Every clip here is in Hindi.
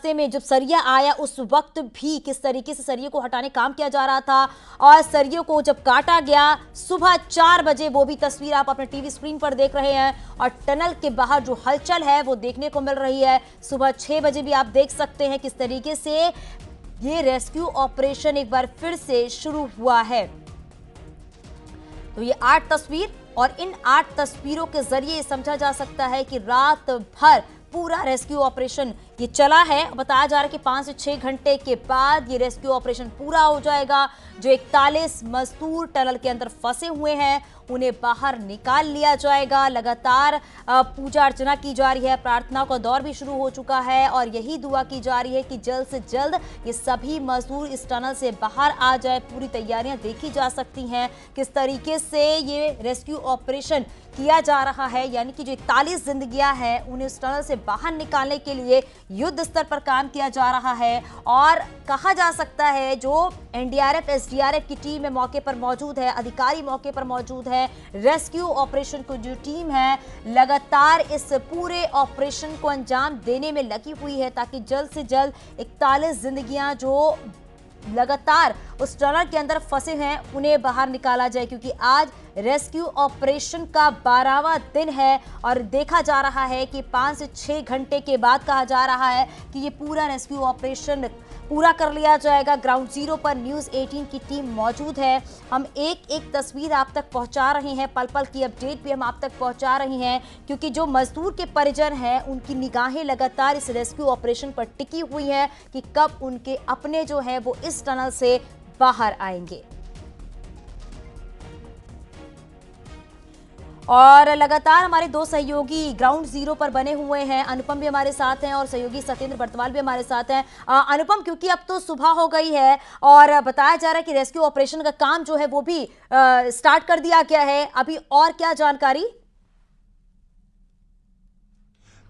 रास्ते में जब सरिया आया उस वक्त भी किस तरीके से सरिये को हटाने काम किया जा रहा था और सरिये को जब काटा गया सुबह 4 बजे, वो भी तस्वीर आप अपने टीवी स्क्रीन पर देख रहे हैं। और टनल के बाहर जो हलचल है वो देखने को मिल रही है। सुबह 6 बजे भी आप देख सकते हैं किस तरीके से ये रेस्क्यू ऑपरेशन एक बार फिर से शुरू हुआ है। तो ये 8 तस्वीर और इन 8 तस्वीरों के जरिए समझा जा सकता है कि रात भर पूरा रेस्क्यू ऑपरेशन ये चला है। बताया जा रहा है कि 5 से 6 घंटे के बाद ये रेस्क्यू ऑपरेशन पूरा हो जाएगा। जो 41 मजदूर टनल के अंदर फंसे हुए हैं उन्हें बाहर निकाल लिया जाएगा। लगातार पूजा अर्चना की जा रही है, प्रार्थना का दौर भी शुरू हो चुका है और यही दुआ की जा रही है कि जल्द से जल्द ये सभी मजदूर इस टनल से बाहर आ जाए। पूरी तैयारियां देखी जा सकती हैं किस तरीके से ये रेस्क्यू ऑपरेशन किया जा रहा है, यानी कि जो 41 जिंदगियां हैं उन्हें इस टनल से बाहर निकालने के लिए युद्ध स्तर पर काम किया जा रहा है। और कहा जा सकता है जो एनडीआरएफ एसडीआरएफ की टीम है मौके पर मौजूद है, अधिकारी मौके पर मौजूद है, रेस्क्यू ऑपरेशन को जो टीम है लगातार इस पूरे ऑपरेशन को अंजाम देने में लगी हुई है ताकि जल्द से जल्द 41 जिंदगियां जो लगातार उस टनल के अंदर फंसे हैं उन्हें बाहर निकाला जाए, क्योंकि आज रेस्क्यू ऑपरेशन का 12वां दिन है और देखा जा रहा है कि 5 से 6 घंटे के बाद कहा जा रहा है कि ये पूरा रेस्क्यू ऑपरेशन पूरा कर लिया जाएगा। ग्राउंड जीरो पर न्यूज़ 18 की टीम मौजूद है। हम एक एक तस्वीर आप तक पहुंचा रहे हैं, पल पल की अपडेट भी हम आप तक पहुंचा रहे हैं, क्योंकि जो मजदूर के परिजन हैं उनकी निगाहें लगातार इस रेस्क्यू ऑपरेशन पर टिकी हुई हैं कि कब उनके अपने जो है वो इस टनल से बाहर आएंगे। और लगातार हमारे 2 सहयोगी ग्राउंड जीरो पर बने हुए हैं, अनुपम भी हमारे साथ हैं और सहयोगी सत्येंद्र बर्तवाल भी हमारे साथ हैं। अनुपम, क्योंकि अब तो सुबह हो गई है और बताया जा रहा है कि रेस्क्यू ऑपरेशन का काम जो है वो भी स्टार्ट कर दिया गया है, अभी और क्या जानकारी?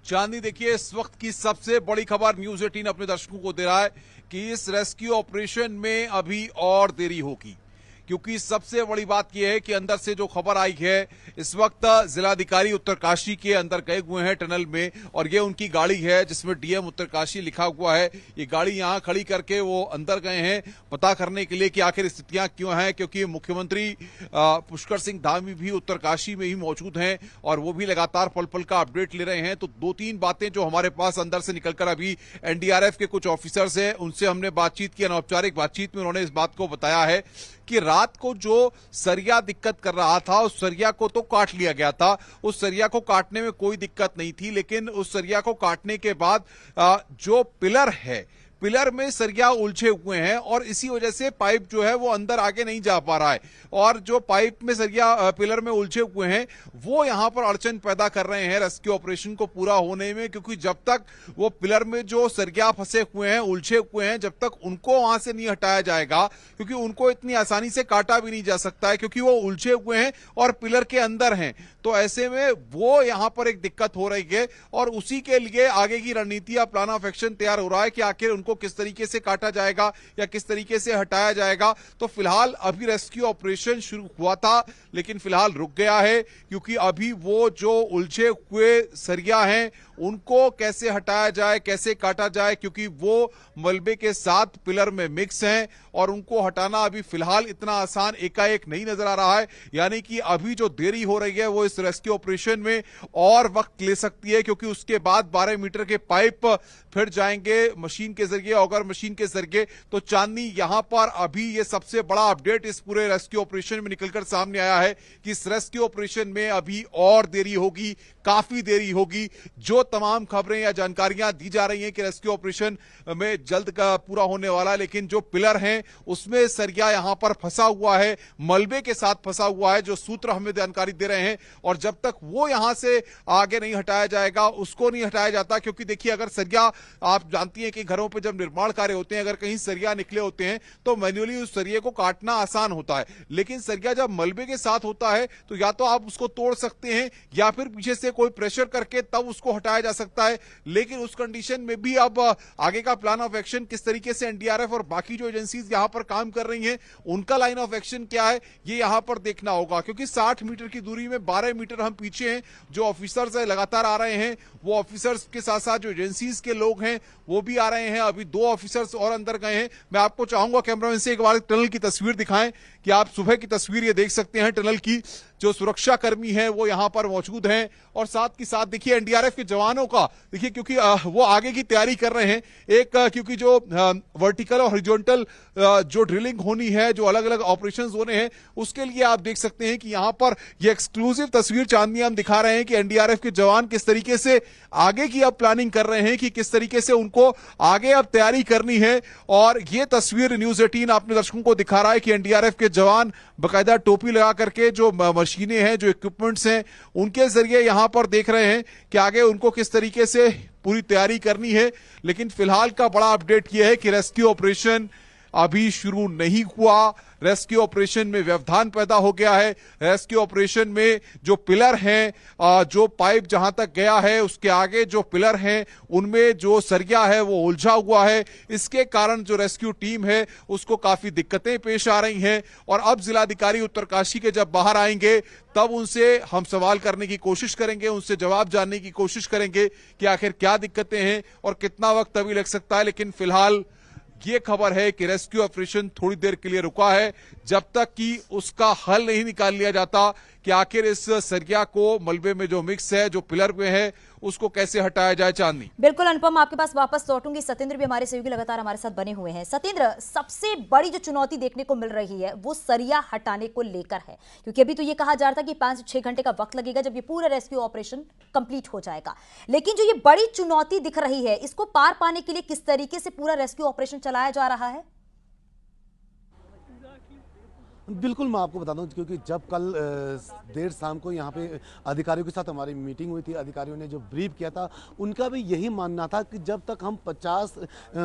चांदनी, देखिए इस वक्त की सबसे बड़ी खबर न्यूज़ 18 अपने दर्शकों को दे रहा है कि इस रेस्क्यू ऑपरेशन में अभी और देरी होगी, क्योंकि सबसे बड़ी बात यह है कि अंदर से जो खबर आई है, इस वक्त जिलाधिकारी उत्तरकाशी के अंदर गए हुए हैं टनल में और ये उनकी गाड़ी है जिसमें डीएम उत्तरकाशी लिखा हुआ है। ये गाड़ी यहां खड़ी करके वो अंदर गए हैं पता करने के लिए कि आखिर स्थितियां क्यों हैं, क्योंकि मुख्यमंत्री पुष्कर सिंह धामी भी उत्तरकाशी में ही मौजूद हैं और वो भी लगातार पल पल का अपडेट ले रहे हैं। तो 2-3 बातें जो हमारे पास अंदर से निकलकर अभी एनडीआरएफ के कुछ ऑफिसर्स हैं उनसे हमने बातचीत की, अनौपचारिक बातचीत में उन्होंने इस बात को बताया है कि रात को जो सरिया दिक्कत कर रहा था उस सरिया को तो काट लिया गया था, उस सरिया को काटने में कोई दिक्कत नहीं थी, लेकिन उस सरिया को काटने के बाद जो पिलर है, पिलर में सरिया उलझे हुए हैं और इसी वजह से पाइप जो है वो अंदर आगे नहीं जा पा रहा है और जो पाइप में सरिया पिलर में उलझे हुए हैं वो यहां पर अड़चन पैदा कर रहे हैं रेस्क्यू ऑपरेशन को पूरा होने में, क्योंकि जब तक वो पिलर में जो सरिया फंसे हुए हैं, उलझे हुए हैं, जब तक उनको वहां से नहीं हटाया जाएगा, क्योंकि उनको इतनी आसानी से काटा भी नहीं जा सकता है क्योंकि वो उलझे हुए हैं और पिलर के अंदर हैं। तो ऐसे में वो यहां पर एक दिक्कत हो रही है और उसी के लिए आगे की रणनीति या प्लान ऑफ एक्शन तैयार हो रहा है कि आखिर उनको किस तरीके से काटा जाएगा या किस तरीके से हटाया जाएगा। तो फिलहाल अभी रेस्क्यू ऑपरेशन शुरू हुआ था लेकिन फिलहाल रुक गया है, क्योंकि अभी वो जो उलझे हुए सरिया हैं उनको कैसे हटाया जाए, कैसे काटा जाए, क्योंकि वो मलबे के साथ पिलर में मिक्स हैं और उनको हटाना अभी फिलहाल इतना आसान एकाएक नहीं नजर आ रहा है। यानी कि अभी जो देरी हो रही है वो इस रेस्क्यू ऑपरेशन में और वक्त ले सकती है, क्योंकि उसके बाद 12 मीटर के पाइप फिर जाएंगे मशीन के जरिए, ऑगर मशीन के जरिए। तो चांदनी, यहां पर अभी ये सबसे बड़ा अपडेट इस पूरे रेस्क्यू ऑपरेशन में निकलकर सामने आया है कि इस रेस्क्यू ऑपरेशन में अभी और देरी होगी, काफी देरी होगी। जो तमाम खबरें या जानकारियां दी जा रही हैं कि रेस्क्यू ऑपरेशन में जल्द का पूरा होने वाला है, लेकिन जो पिलर हैं उसमें सरिया यहां पर फंसा हुआ है, मलबे के साथ फंसा हुआ है, जो सूत्र हमें जानकारी दे रहे हैं। और जब तक वो यहां से आगे नहीं हटाया जाएगा, उसको नहीं हटाया जाता, क्योंकि देखिए अगर सरिया, आप जानती हैं कि घरों पर जब निर्माण कार्य होते हैं, अगर कहीं सरिया निकले होते हैं तो मैन्युअली उस सरिये को काटना आसान होता है, लेकिन सरिया जब मलबे के साथ होता है तो या तो आप उसको तोड़ सकते हैं या फिर पीछे से कोई प्रेशर करके तब उसको हटाया जा सकता है। लेकिन उस कंडीशन में भी अब आगे का प्लान ऑफ एक्शन किस तरीके से एनडीआरएफ और बाकी जो एजेंसीज यहां पर काम कर रही हैं उनका लाइन ऑफ एक्शन क्या है ये यहां पर देखना होगा, क्योंकि 60 मीटर की दूरी में 12 मीटर हम पीछे हैं। जो ऑफिसर्स लगातार आ रहे हैं वो ऑफिसर्स के साथ साथ जो एजेंसीज के लोग हैं वो भी आ रहे हैं। अभी 2 ऑफिसर्स और अंदर गए हैं। मैं आपको चाहूंगा कैमरामैन से एक बार टनल की तस्वीर दिखाएं कि आप सुबह की तस्वीर ये देख सकते हैं। टनल की जो सुरक्षा कर्मी हैं वो यहां पर मौजूद हैं और साथ के साथ देखिए एनडीआरएफ के जवानों का देखिए, क्योंकि वो आगे की तैयारी कर रहे हैं। एक क्योंकि जो वर्टिकल और हॉरिजॉन्टल जो ड्रिलिंग होनी है, जो अलग अलग ऑपरेशंस होने हैं, उसके लिए आप देख सकते हैं कि यहां पर ये एक्सक्लूसिव तस्वीर चांदनी हम दिखा रहे हैं कि एनडीआरएफ के जवान किस तरीके से आगे की अब प्लानिंग कर रहे हैं कि किस तरीके से उनको आगे अब तैयारी करनी है। और ये तस्वीर न्यूज़ 18 अपने दर्शकों को दिखा रहा है कि एनडीआरएफ के जवान बकायदा टोपी लगा करके जो मशीनें हैं, जो इक्विपमेंट्स हैं, उनके जरिए यहां पर देख रहे हैं कि आगे उनको किस तरीके से पूरी तैयारी करनी है। लेकिन फिलहाल का बड़ा अपडेट यह है कि रेस्क्यू ऑपरेशन अभी शुरू नहीं हुआ। रेस्क्यू ऑपरेशन में व्यवधान पैदा हो गया है। रेस्क्यू ऑपरेशन में जो पिलर हैं, जो पाइप जहां तक गया है उसके आगे जो पिलर हैं उनमें जो सरिया है वो उलझा हुआ है। इसके कारण जो रेस्क्यू टीम है उसको काफी दिक्कतें पेश आ रही हैं। और अब जिलाधिकारी उत्तरकाशी के जब बाहर आएंगे तब उनसे हम सवाल करने की कोशिश करेंगे, उनसे जवाब जानने की कोशिश करेंगे कि आखिर क्या दिक्कतें हैं और कितना वक्त अभी लग सकता है। लेकिन फिलहाल ये खबर है कि रेस्क्यू ऑपरेशन थोड़ी देर के लिए रुका है जब तक कि उसका हल नहीं निकाल लिया जाता कि आखिर इस सरिया को मलबे में जो मिक्स है, जो पिलर में है, उसको कैसे हटाया जाए। चांदनी, बिल्कुल अनुपम, आपके पास वापस लौटूंगी। सत्येंद्र भी हमारे सहयोगी लगातार हमारे साथ बने हुए हैं। सत्येंद्र, सबसे बड़ी जो चुनौती देखने को मिल रही है वो सरिया हटाने को लेकर है, क्योंकि अभी तो ये कहा जा रहा था कि 5 से 6 घंटे का वक्त लगेगा जब ये पूरा रेस्क्यू ऑपरेशन कंप्लीट हो जाएगा। लेकिन जो ये बड़ी चुनौती दिख रही है, इसको पार पाने के लिए किस तरीके से पूरा रेस्क्यू ऑपरेशन चलाया जा रहा है? बिल्कुल, मैं आपको बता दूं, क्योंकि जब कल देर शाम को यहाँ पे अधिकारियों के साथ हमारी मीटिंग हुई थी, अधिकारियों ने जो ब्रीफ किया था उनका भी यही मानना था कि जब तक हम 50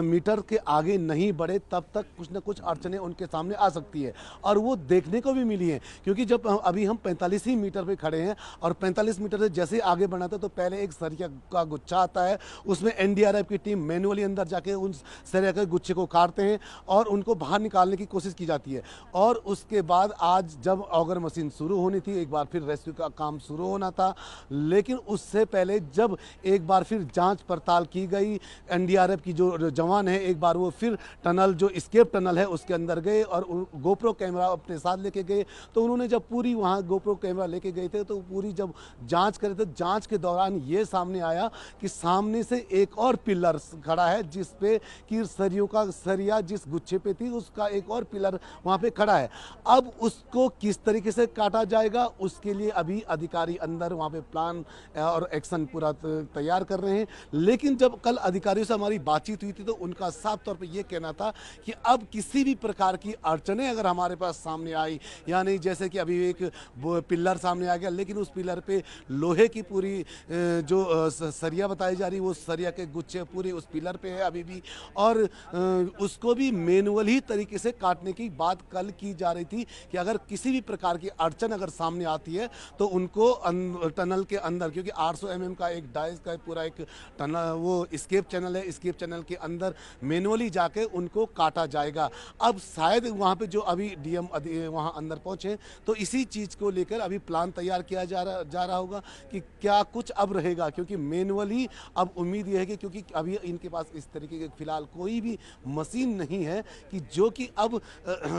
मीटर के आगे नहीं बढ़े तब तक कुछ न कुछ अड़चनें उनके सामने आ सकती है। और वो देखने को भी मिली हैं, क्योंकि जब अभी हम 45 ही मीटर पे खड़े हैं और 45 मीटर से जैसे आगे बढ़ना था तो पहले एक सरिया का गुच्छा आता है, उसमें एनडीआरएफ की टीम मैनुअली अंदर जाके उन सरिया के गुच्छे को काटते हैं और उनको बाहर निकालने की कोशिश की जाती है। और के बाद आज जब ऑगर मशीन शुरू होनी थी, एक बार फिर रेस्क्यू का काम शुरू होना था, लेकिन उससे पहले जब एक बार फिर जांच पड़ताल की गई, एनडीआरएफ की जो जवान है एक बार वो फिर टनल, जो एस्केप टनल है उसके अंदर गए और गोप्रो कैमरा अपने साथ लेके गए। तो उन्होंने जब पूरी वहाँ गोप्रो कैमरा लेके गए थे तो पूरी जब जांच करे थे, जांच के दौरान ये सामने आया कि सामने से एक और पिलर खड़ा है जिसपे कि सरिया जिस गुच्छे पे थी उसका एक और पिलर वहाँ पे खड़ा है। अब उसको किस तरीके से काटा जाएगा उसके लिए अभी अधिकारी अंदर वहाँ पे प्लान और एक्शन पूरा तैयार कर रहे हैं। लेकिन जब कल अधिकारियों से हमारी बातचीत हुई थी तो उनका साफ तौर पे ये कहना था कि अब किसी भी प्रकार की अड़चनें अगर हमारे पास सामने आई, यानी जैसे कि अभी एक पिलर सामने आ गया लेकिन उस पिलर पे लोहे की पूरी जो सरिया बताई जा रही वो सरिया के गुच्छे पूरे उस पिलर पे है अभी भी, और उसको भी मैनुअल ही तरीके से काटने की बात कल की जा रही थी कि अगर किसी भी प्रकार की अड़चन अगर सामने आती है तो उनको टनल के अंदर, क्योंकि 800 mm का एक डाइस का पूरा एक टनल वो एस्केप चैनल है, एस्केप चैनल के अंदर मैनुअली जाके उनको काटा जाएगा। अब शायद वहाँ पे जो अभी डीएम वहाँ अंदर पहुँचे तो इसी चीज़ को लेकर अभी प्लान तैयार किया जा रहा होगा कि क्या कुछ अब रहेगा, क्योंकि मैनुअली अब उम्मीद यह है कि क्योंकि अभी इनके पास इस तरीके के फिलहाल कोई भी मशीन नहीं है कि जो कि अब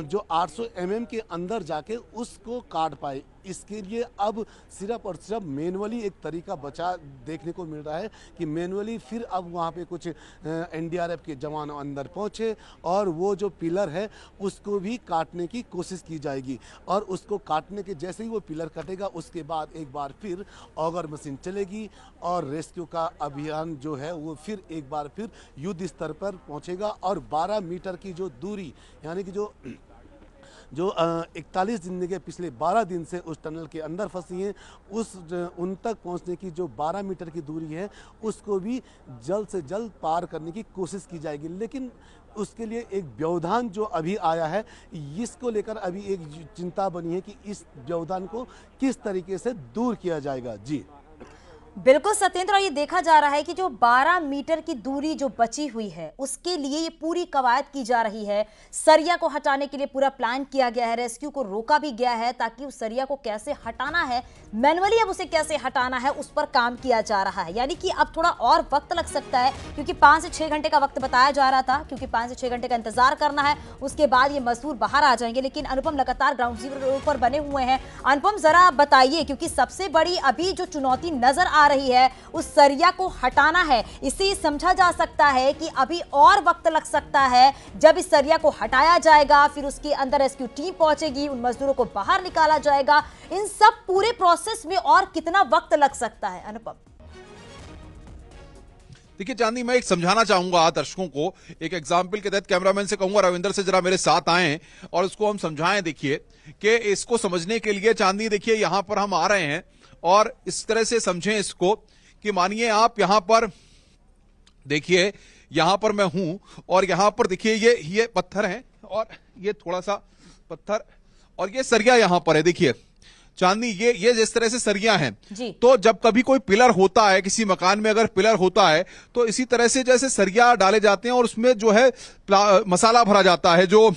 जो 800 mm के अंदर जाके उसको काट पाए। इसके लिए अब सिर्फ और सिर्फ मैनुअली एक तरीका बचा देखने को मिल रहा है कि मैनुअली फिर अब वहाँ पे कुछ एनडीआरएफ के जवान अंदर पहुँचे और वो जो पिलर है उसको भी काटने की कोशिश की जाएगी। और उसको काटने के जैसे ही वो पिलर कटेगा उसके बाद एक बार फिर ऑगर मशीन चलेगी और रेस्क्यू का अभियान जो है वो फिर एक बार फिर युद्ध स्तर पर पहुँचेगा। और 12 मीटर की जो दूरी, यानी कि जो 41 जिंदगी पिछले 12 दिन से उस टनल के अंदर फंसी हैं, उन तक पहुंचने की जो 12 मीटर की दूरी है उसको भी जल्द से जल्द पार करने की कोशिश की जाएगी। लेकिन उसके लिए एक व्यवधान जो अभी आया है इसको लेकर अभी एक चिंता बनी है कि इस व्यवधान को किस तरीके से दूर किया जाएगा। जी बिल्कुल सत्येंद्र, और ये देखा जा रहा है कि जो 12 मीटर की दूरी जो बची हुई है उसके लिए ये पूरी कवायद की जा रही है। सरिया को हटाने के लिए पूरा प्लान किया गया है, रेस्क्यू को रोका भी गया है ताकि उस सरिया को कैसे हटाना है, मैनुअली अब उसे कैसे हटाना है उस पर काम किया जा रहा है। यानी कि अब थोड़ा और वक्त लग सकता है, क्योंकि 5 से 6 घंटे का वक्त बताया जा रहा था, क्योंकि 5 से 6 घंटे का इंतजार करना है, उसके बाद ये मजदूर बाहर आ जाएंगे। लेकिन अनुपम लगातार ग्राउंड जीरो पर बने हुए हैं। अनुपम, जरा बताइए, क्योंकि सबसे बड़ी अभी जो चुनौती नजर आ रही है उस सरिया को हटाना है। इसे समझा जा सकता है कि अभी और वक्त लग सकता है। जब इस सरिया को हटाया जाएगा, फिर उसके अंदर रेस्क्यू टीम पहुंचेगी, उन मजदूरों को बाहर निकाला जाएगा। इन सब पूरे प्रोसेस में और कितना वक्त लग सकता है अनुपम? देखिए चांदनी, मैं एक समझाना चाहूंगा दर्शकों को, एक एग्जाम्पल के तहत कैमरामैन से कहूंगा रविंदर से जरा मेरे साथ आए और उसको हम समझाएं। देखिए कि इसको समझने के लिए चांदनी, देखिए यहां पर हम आ रहे हैं और इस तरह से समझें इसको कि मानिए आप यहां पर देखिए, यहां पर मैं हूं और यहां पर देखिए ये पत्थर है और ये थोड़ा सा पत्थर और ये सरिया यहां पर है। देखिए चांदनी, ये जिस तरह से सरिया हैं, तो जब कभी कोई पिलर होता है किसी मकान में, अगर पिलर होता है तो इसी तरह से जैसे सरिया डाले जाते हैं और उसमें जो है मसाला भरा जाता है, जो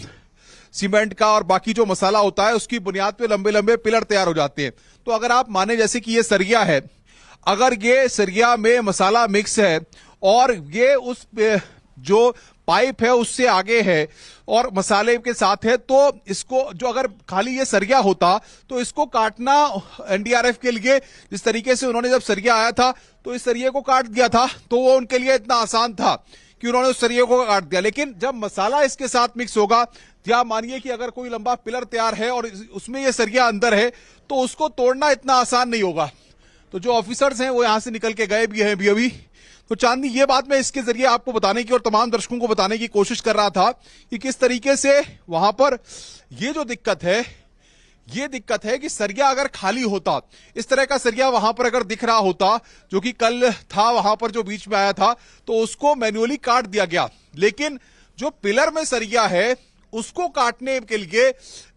सीमेंट का और बाकी जो मसाला होता है उसकी बुनियाद पे लंबे लंबे पिलर तैयार हो जाते हैं। तो अगर आप माने जैसे कि ये सरिया है, अगर ये सरिया में मसाला मिक्स है और ये उस जो पाइप है उससे आगे है और मसाले के साथ है, तो इसको जो अगर खाली ये सरिया होता तो इसको काटना एनडीआरएफ के लिए, जिस तरीके से उन्होंने जब सरिया आया था तो इस सरिये को काट दिया था, तो वो उनके लिए इतना आसान था कि उन्होंने उस सरिये को काट दिया। लेकिन जब मसाला इसके साथ मिक्स होगा, या मानिए कि अगर कोई लंबा पिलर तैयार है और उसमें ये सरिया अंदर है, तो उसको तोड़ना इतना आसान नहीं होगा। तो जो ऑफिसर्स हैं वो यहां से निकल के गए भी हैं अभी। तो चांदनी, ये बात मैं इसके जरिए आपको बताने की और तमाम दर्शकों को बताने की कोशिश कर रहा था कि किस तरीके से वहां पर ये जो दिक्कत है, ये दिक्कत है कि सरिया अगर खाली होता, इस तरह का सरिया वहां पर अगर दिख रहा होता, जो कि कल था वहां पर जो बीच में आया था, तो उसको मैन्युअली काट दिया गया। लेकिन जो पिलर में सरिया है उसको काटने के लिए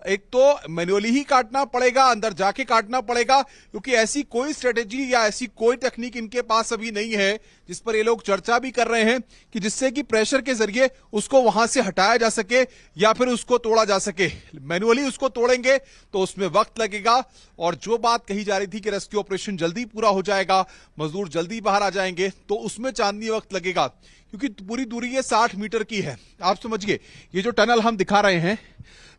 एक तो मैन्युअली ही काटना पड़ेगा, अंदर जाके काटना पड़ेगा, क्योंकि ऐसी कोई स्ट्रेटेजी या ऐसी कोई टेक्निक इनके पास अभी नहीं है जिस पर ये लोग चर्चा भी कर रहे हैं कि जिससे कि प्रेशर के जरिए उसको वहां से हटाया जा सके या फिर उसको तोड़ा जा सके। मैन्युअली उसको तोड़ेंगे तो उसमें वक्त लगेगा, और जो बात कही जा रही थी कि रेस्क्यू ऑपरेशन जल्दी पूरा हो जाएगा, मजदूर जल्दी बाहर आ जाएंगे, तो उसमें चांदनी वक्त लगेगा, क्योंकि पूरी दूरी ये 60 मीटर की है। आप समझिए, ये जो टनल हम दिखा रहे हैं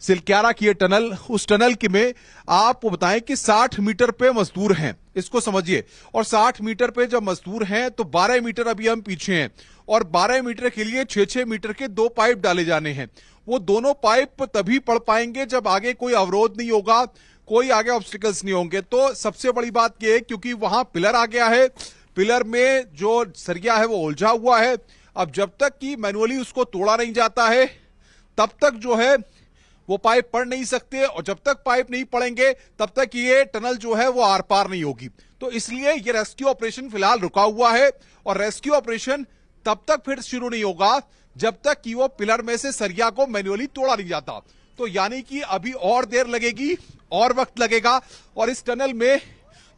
सिलक्यारा की ये टनल, उस टनल की में आपको बताएं कि 60 मीटर पे मजदूर हैं, इसको समझिए। और 60 मीटर पे जब मजदूर हैं तो 12 मीटर अभी हम पीछे हैं, और 12 मीटर के लिए 6-6 मीटर के 2 पाइप डाले जाने हैं। वो दोनों पाइप तभी पड़ पाएंगे जब आगे कोई अवरोध नहीं होगा, कोई आगे ऑब्स्टिकल्स नहीं होंगे। तो सबसे बड़ी बात यह है, क्योंकि वहां पिलर आ गया है, पिलर में जो सरिया है वो उलझा हुआ है। अब जब तक कि मैनुअली उसको तोड़ा नहीं जाता है तब तक जो है वो पाइप पड़ नहीं सकते, और जब तक पाइप नहीं पड़ेंगे तब तक ये टनल जो है वो आर पार नहीं होगी। तो इसलिए ये रेस्क्यू ऑपरेशन फिलहाल रुका हुआ है, और रेस्क्यू ऑपरेशन तब तक फिर शुरू नहीं होगा जब तक कि वो पिलर में से सरिया को मैन्युअली तोड़ा नहीं जाता। तो यानी कि अभी और देर लगेगी और वक्त लगेगा, और इस टनल में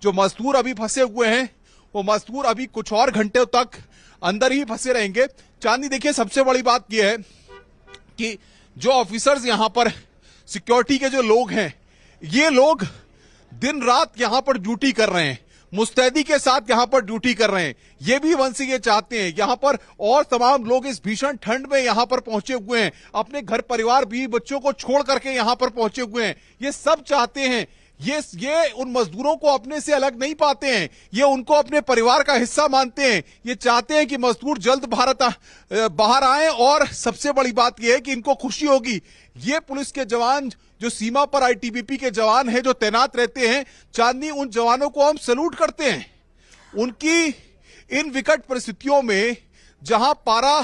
जो मजदूर अभी फंसे हुए हैं वो मजदूर अभी कुछ और घंटे तक अंदर ही फंसे रहेंगे। चांदनी, देखिए सबसे बड़ी बात यह है कि जो ऑफिसर्स यहां पर सिक्योरिटी के जो लोग हैं, ये लोग दिन रात यहां पर ड्यूटी कर रहे हैं, मुस्तैदी के साथ यहां पर ड्यूटी कर रहे हैं। ये भी वन से ये चाहते हैं यहां पर, और तमाम लोग इस भीषण ठंड में यहां पर पहुंचे हुए हैं, अपने घर परिवार भी बच्चों को छोड़ करके यहां पर पहुंचे हुए हैं। ये सब चाहते हैं, ये उन मजदूरों को अपने से अलग नहीं पाते हैं, ये उनको अपने परिवार का हिस्सा मानते हैं। ये चाहते हैं कि मजदूर जल्द बाहर आए, और सबसे बड़ी बात यह है कि इनको खुशी होगी। ये पुलिस के जवान जो सीमा पर आईटीबीपी के जवान हैं जो तैनात रहते हैं, चांदनी, उन जवानों को हम सैल्यूट करते हैं। उनकी इन विकट परिस्थितियों में जहां पारा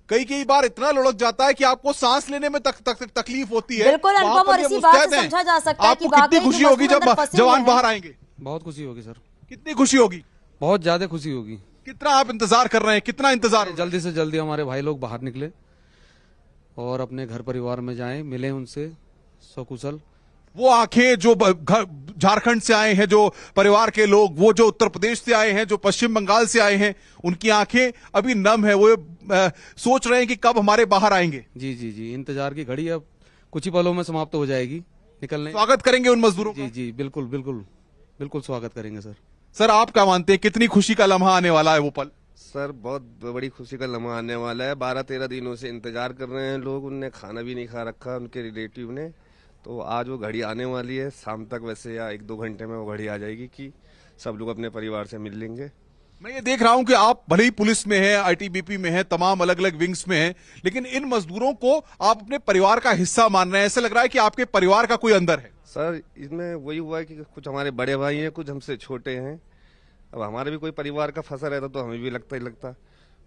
कई बार इतना लुढ़क जाता है कि आपको सांस लेने में तकलीफ होती है, बिल्कुल अनुपम, और इसी बात से समझा जा सकता है कि आपको कितनी खुशी होगी जब जवान बाहर आएंगे? बहुत खुशी होगी सर। कितनी खुशी होगी? बहुत ज्यादा खुशी होगी। कितना आप इंतजार कर रहे हैं? कितना इंतजार? जल्दी से जल्दी हमारे भाई लोग बाहर निकले और अपने घर परिवार में जाएं, मिलें उनसे सकुशल, वो आंखें जो झारखंड से आए हैं, जो परिवार के लोग, वो जो उत्तर प्रदेश से आए हैं, जो पश्चिम बंगाल से आए हैं, उनकी आंखें अभी नम है। वो सोच रहे हैं कि कब हमारे बाहर आएंगे। जी जी जी, इंतजार की घड़ी अब कुछ ही पलों में समाप्त हो जाएगी। निकलने स्वागत करेंगे उन मजदूरों का। जी जी, बिल्कुल बिल्कुल बिल्कुल स्वागत करेंगे सर। सर, आप क्या मानते हैं, कितनी खुशी का लम्हा आने वाला है वो पल? सर, बहुत बड़ी खुशी का लम्हा आने वाला है। 12-13 दिनों से इंतजार कर रहे हैं लोग, उनने खाना भी नहीं खा रखा, उनके रिलेटिव ने। तो आज वो घड़ी आने वाली है, शाम तक वैसे या 1-2 घंटे में वो घड़ी आ जाएगी कि सब लोग अपने परिवार से मिल लेंगे। मैं ये देख रहा हूं कि आप भले ही पुलिस में हैं, आईटीबीपी में हैं, तमाम अलग अलग विंग्स में हैं, लेकिन इन मजदूरों को आप अपने परिवार का हिस्सा मान रहे हैं। ऐसा लग रहा है कि आपके परिवार का कोई अंदर है। सर, इसमें वही हुआ है कि कुछ हमारे बड़े भाई हैं, कुछ हमसे छोटे हैं। अब हमारे भी कोई परिवार का फंसा रहता तो हमें भी लगता ही लगता।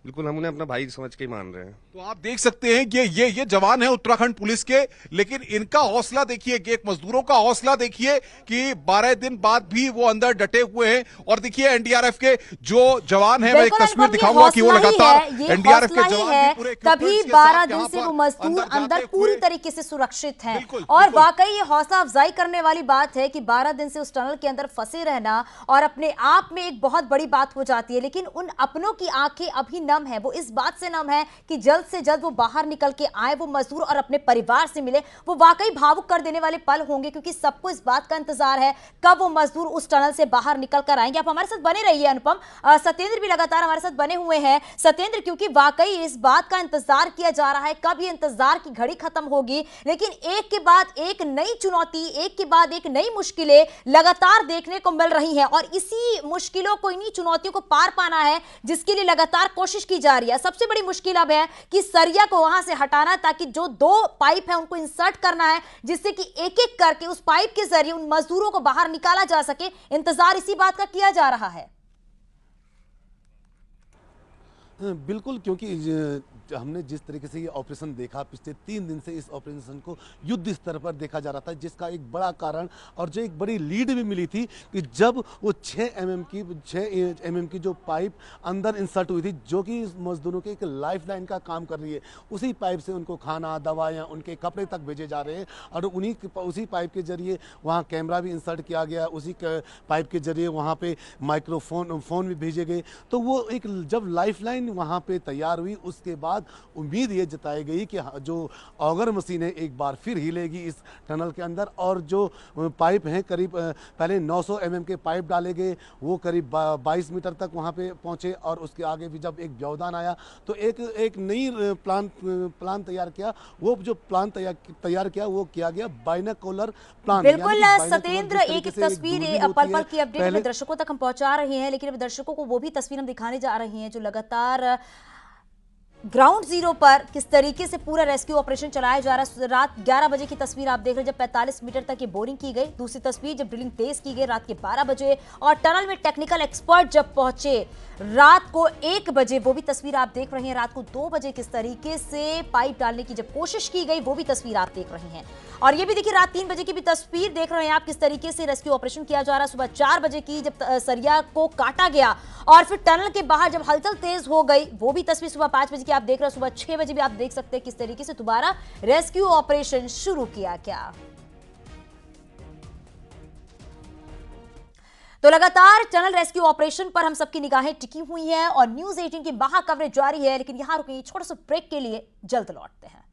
बिल्कुल हम उन्हें अपना भाई समझ के ही मान रहे हैं। तो आप देख सकते हैं कि ये जवान है उत्तराखंड पुलिस के, लेकिन इनका हौसला देखिए, कि एक मजदूरों का हौसला देखिए कि 12 दिन बाद भी वो अंदर डटे हुए हैं। और देखिए एनडीआरएफ के जो जवान हैं, मैं एक तस्वीर दिखाऊंगा कि वो लगातार एनडीआरएफ के जवान भी पूरे तभी equipments के 12 साथ दिन यहाँ से वो पर मजदूर अंदर जाते पूरी हुए- तरीके से सुरक्षित हैं। बिल्कुल, और बिल्कुल। वाकई ये हौसला अफजाई करने वाली बात है कि 12 दिन से उस टनल के अंदर फंसे रहना और अपने आप में एक बहुत बड़ी बात हो जाती है। लेकिन उन अपनों की आंखें अभी नम है, वो इस बात से नम है कि जल्द से जल्द वो बाहर निकल के आए, वो मजदूर और अपने परिवार से मिले। वो वाकई भावुक कर देने वाले पल होंगे, क्योंकि सबको इस बात का इंतजार है कब वो मजदूर उस टनल से बाहर निकल कर आएंगे। आप हमारे साथ बने रहिए अनुपम। सत्येंद्र भी लगातार हमारे साथ बने हुए हैं। सत्येंद्र, क्योंकि वाकई इस बात का इंतजार किया जा रहा है कब ये इंतजार की घड़ी खत्म होगी, लेकिन एक के बाद एक नई चुनौती, एक के बाद एक नई मुश्किलें लगातार देखने को मिल रही हैं। और इसी मुश्किलों को, इन्हीं चुनौतियों को पार पाना है जिसके लिए लगातार कोशिश की जा रही है। सबसे बड़ी मुश्किल अब है कि सरिया को वहां से हटाना, ताकि जो 2 पाइप है उनको इंसर्ट करना है, जिससे कि एक एक करके उस पाइप के जरिए उन मजदूरों को बाहर निकाला जा सके। इंतजार इसी बात का किया जा रहा है। बिल्कुल, क्योंकि हमने जिस तरीके से ये ऑपरेशन देखा, पिछले 3 दिन से इस ऑपरेशन को युद्ध स्तर पर देखा जा रहा था, जिसका एक बड़ा कारण और जो एक बड़ी लीड भी मिली थी कि जब वो 6 mm की जो पाइप अंदर इंसर्ट हुई थी, जो कि मजदूरों के एक लाइफलाइन का काम कर रही है। उसी पाइप से उनको खाना, दवाइयाँ, उनके कपड़े तक भेजे जा रहे हैं। और उसी पाइप के जरिए वहाँ कैमरा भी इंसर्ट किया गया, उसी पाइप के जरिए वहाँ पे फोन भी भेजे गए। तो वो एक जब लाइफलाइन वहाँ पे तैयार हुई, उसके बाद उम्मीद ये जताई गई कि जो ऑगर मशीन है एक बार फिर हिलेगी इस टनल के अंदर। और जो पाइप हैं, करीब पहले 900 mm के पाइप डाले गए, वो करीब 22 मीटर तक वहाँ पे पहुँचे। और उसके आगे भी जब एक व्यवधान आया तो एक नई प्लान तैयार किया। वो जो प्लान तैयार किया वो किया गया बाइनोकुलर प्लान। बिल्कुल सत्येंद्र, एक तस्वीर पल पल की अपडेट में दर्शकों तक हम पहुंचा रहे हैं, लेकिन अब दर्शकों को वो भी तस्वीर हम दिखाने जा रहे हैं जो लगातार ग्राउंड जीरो पर किस तरीके से पूरा रेस्क्यू ऑपरेशन चलाया जा रहा है। रात 11 बजे की तस्वीर आप देख रहे हैं, जब 45 मीटर तक ये बोरिंग की गई। दूसरी तस्वीर जब ड्रिलिंग तेज की गई रात के 12 बजे, और टनल में टेक्निकल एक्सपर्ट जब पहुंचे रात को 1 बजे, वो भी तस्वीर आप देख रहे हैं। रात को 2 बजे किस तरीके से पाइप डालने की जब कोशिश की गई, वो भी तस्वीर आप देख रहे हैं। और ये भी देखिए रात 3 बजे की भी तस्वीर देख रहे हैं आप, किस तरीके से रेस्क्यू ऑपरेशन किया जा रहा है। सुबह 4 बजे की जब सरिया को काटा गया और फिर टनल के बाहर जब हलचल तेज हो गई, वो भी तस्वीर सुबह 5 बजे की आप देख रहे हैं। सुबह 6 बजे भी आप देख सकते हैं किस तरीके से दोबारा रेस्क्यू ऑपरेशन शुरू किया गया। तो लगातार टनल रेस्क्यू ऑपरेशन पर हम सबकी निगाहें टिकी हुई हैं और न्यूज़ 18 की महा कवरेज जारी है। लेकिन यहां रुकिए, छोटे से ब्रेक के लिए जल्द लौटते हैं।